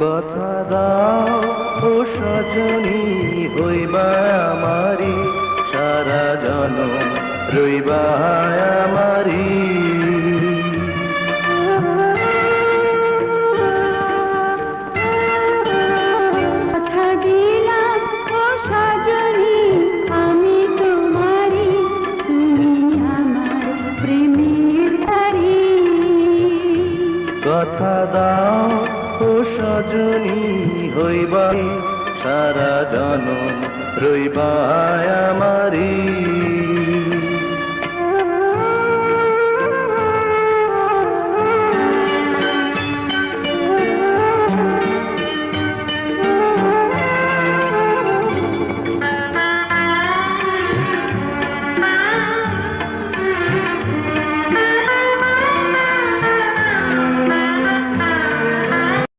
কথা দাও ও সজনী হইবা আমারি সারা জনম রইবা আমারি। কথা দিলাম ও সজনী আমি তোমারি, তুমি আমার প্রেমের তারি। কথা দাও ও সজনী হইবা সারা জনম রইবা আমারি।